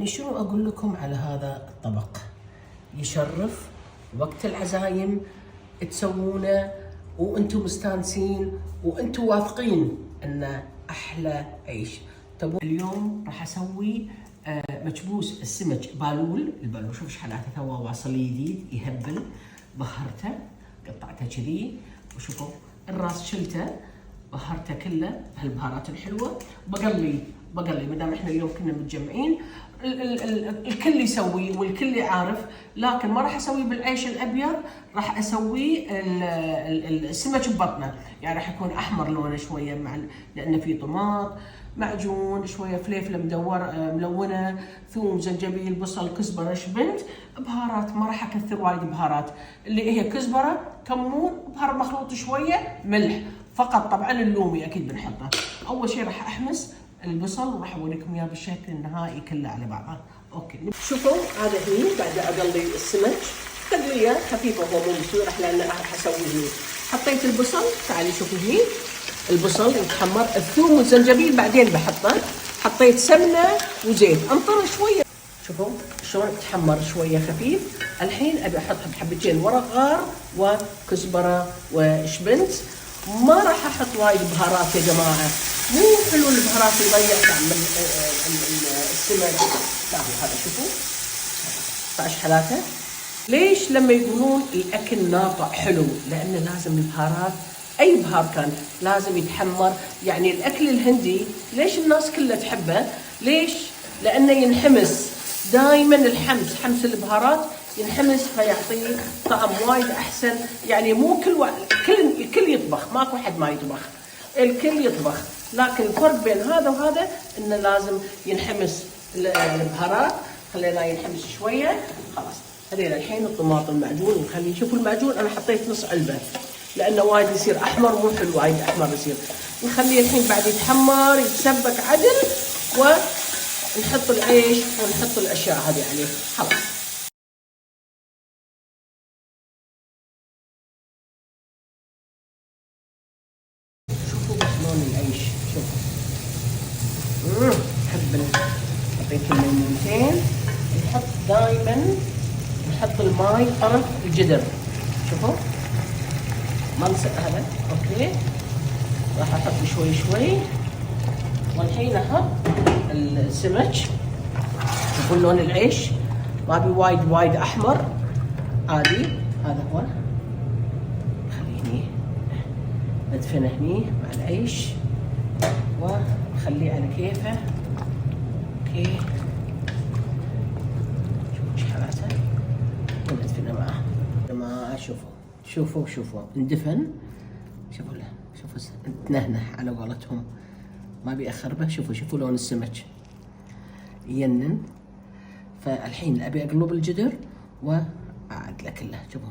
يعني شنو اقول لكم على هذا الطبق؟ يشرف وقت العزايم تسوونه وانتم مستانسين وانتم واثقين انه احلى عيش. طب اليوم راح اسوي مكبوس السمك بالول. البالول شوف ايش حالاته، تو واصل جديد يهبل. بهرته قطعته كذي، وشوفوا الراس شلته بهرته كله بهالبهارات الحلوه. بقلي ما دام احنا اليوم كنا متجمعين. الكل يسوي والكل يعرف، لكن ما راح اسويه بالعيش الابيض، راح اسويه السمك ببطنه. يعني راح يكون احمر لونه شويه لانه فيه طماط، معجون، شويه فليفله ملونه، ثوم، زنجبيل، بصل، كزبره، شبنت، بهارات. ما راح اكثر وايد بهارات، اللي هي كزبره، كمون، بهار مخلوط شويه، ملح فقط. طبعا اللومي اكيد بنحطه. اول شيء راح احمس البصل وراح اوريكم اياه بالشكل النهائي كله على بعضه. اوكي شوفوا هذا هني بعد اقلي السمك تقليه خفيفه، هو مو مسوي راح لان راح اسوي هني. حطيت البصل، تعالي شوفوا هني البصل يتحمر، الثوم والزنجبيل بعدين بحطه. حطيت سمنه وزيت انطر شويه، شوفوا شلون تحمر شويه خفيف. الحين ابي احط حبتين ورق غار وكزبره وشبنت. ما راح احط وايد بهارات يا جماعه، مو حلو البهارات يضيع طعم السمك. هذا شوفوا ايش حالاته. ليش لما يقولون الاكل ناطع حلو؟ لانه لازم البهارات، اي بهار كان لازم يتحمر. يعني الاكل الهندي ليش الناس كلها تحبه؟ ليش؟ لانه ينحمس دائما. حمس البهارات ينحمس فيعطيه طعم وايد احسن. يعني مو الكل يطبخ، ماكو حد ما يطبخ، الكل يطبخ، لكن الفرق بين هذا وهذا انه لازم ينحمس البهارات. خلينا ينحمس شويه. خلاص خلينا الحين الطماطم المعجون ونخليه. شوفوا المعجون انا حطيت نص علبه لانه وايد يصير احمر، مو حلو وايد احمر يصير. نخليه الحين بعد يتحمر يتسبك عدل، ونحط العيش ونحط الاشياء هذه عليه. خلاص شوفوا شلون العيش، شوفوا حطيت الليمونتين. نحط دائما نحط الماي طرف الجدر، شوفوا ما نسى هذا. اوكي راح احط شوي والحين احط السمك. شوفوا لون العيش ما بي وايد احمر، عادي. هذا هو، خليني ندفنه هني مع العيش وخليه على كيفه. اوكي شوفوا ايش حالاته وندفنه معه. جماعه شوفوا اندفن. شوفوا له، شوفوا تنهنه على قولتهم، ما بيأخربه. شوفوا لون السمك ينن. فالحين ابي اقلب الجدر واعدله كله. شوفوا